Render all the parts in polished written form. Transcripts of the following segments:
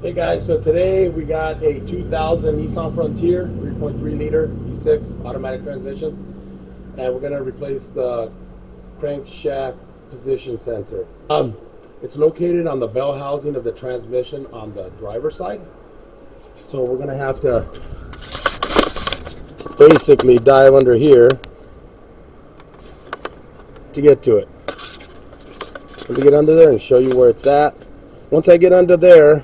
Hey guys, so today we got a 2000 Nissan Frontier 3.3 liter V6 automatic transmission, and we're going to replace the crankshaft position sensor. It's located on the bell housing of the transmission on the driver's side, so we're going to have to basically dive under here to get to it. Let me get under there and show you where it's at. Once I get under there,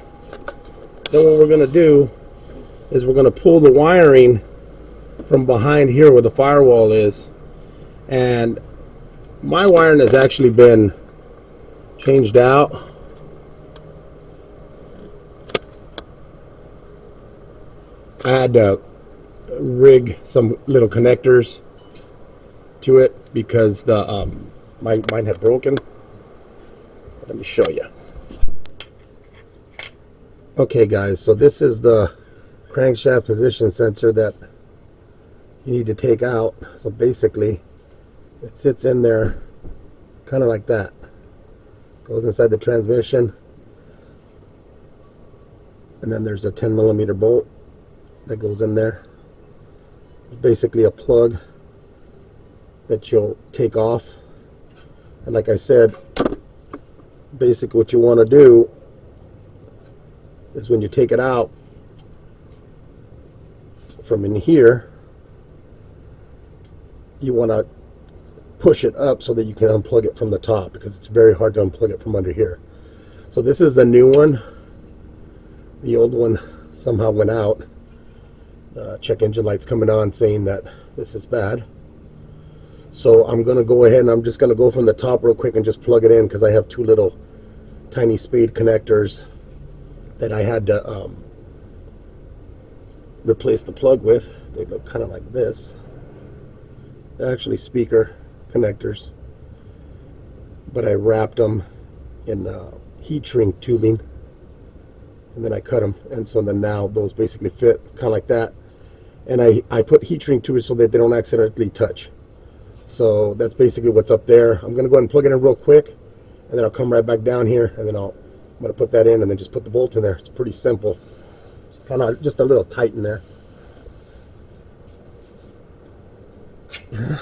then what we're going to do is we're going to pull the wiring from behind here where the firewall is. And my wiring has actually been changed out. I had to rig some little connectors to it because the mine had broken. Let me show you. Okay guys, so this is the crankshaft position sensor that you need to take out. So basically it sits in there kind of like that. Goes inside the transmission, and then there's a 10mm bolt that goes in there. It's basically a plug that you'll take off, and like I said, basically what you want to do is when you take it out from in here, you want to push it up so that you can unplug it from the top, because it's very hard to unplug it from under here. So this is the new one. The old one somehow went out. Check engine light's coming on saying that this is bad. So I'm going to go ahead and I'm just going to go from the top real quick and just plug it in, because I have two little tiny spade connectors that I had to replace the plug with. They look kind of like this. They're actually speaker connectors, but I wrapped them in heat shrink tubing, and then I cut them, and so then now those basically fit kind of like that. And I put heat shrink tubing so that they don't accidentally touch. So that's basically what's up there. I'm going to go ahead and plug it in real quick, and then I'll come right back down here, and then I'm going to put that in and then just put the bolt in there. It's pretty simple. It's kind of just a little tight in there. Put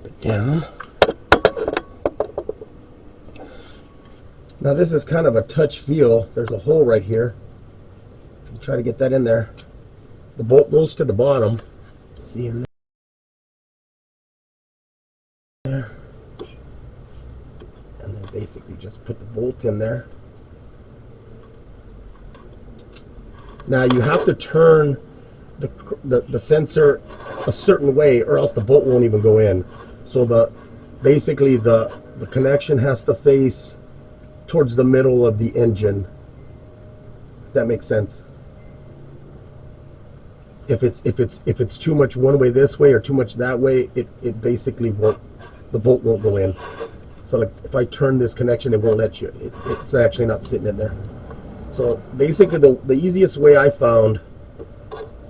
it down. Now this is kind of a touch feel. There's a hole right here. I'll try to get that in there. The bolt goes to the bottom. See in there. And then basically just put the bolt in there. Now you have to turn the sensor a certain way, or else the bolt won't even go in. So basically the connection has to face towards the middle of the engine. If that makes sense. If it's too much one way this way or too much that way, it basically won't, the bolt won't go in. So like if I turn this connection, it won't let you. It's actually not sitting in there. So basically the easiest way I found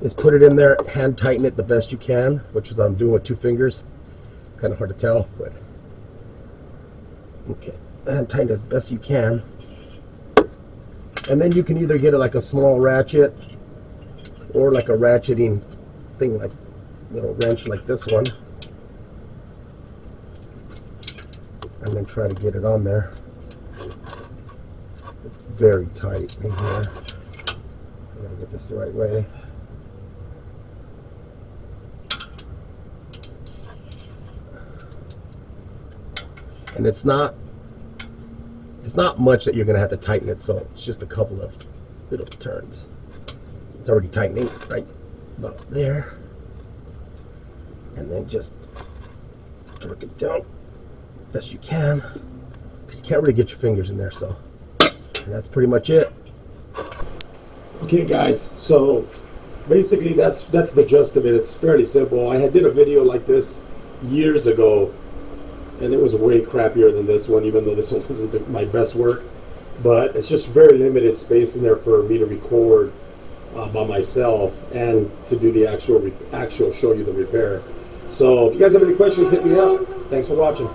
is put it in there, hand tighten it the best you can, which is I'm doing with 2 fingers. It's kind of hard to tell, but okay. Hand tighten as best you can. And then you can either get it like a small ratchet or like a ratcheting thing, like a little wrench like this one. And then try to get it on there. It's very tight in here. I gotta get this the right way. And it's not much that you're gonna have to tighten it, so it's just a couple of little turns. It's already tightening right about there. And then just torque it down best you can. You can't really get your fingers in there, so and that's pretty much it. Okay guys, so basically that's the gist of it. It's fairly simple. I did a video like this years ago, and it was way crappier than this one, even though this one wasn't my best work. But it's just very limited space in there for me to record by myself and to do the actual show you the repair. So if you guys have any questions, hit me up. Thanks for watching.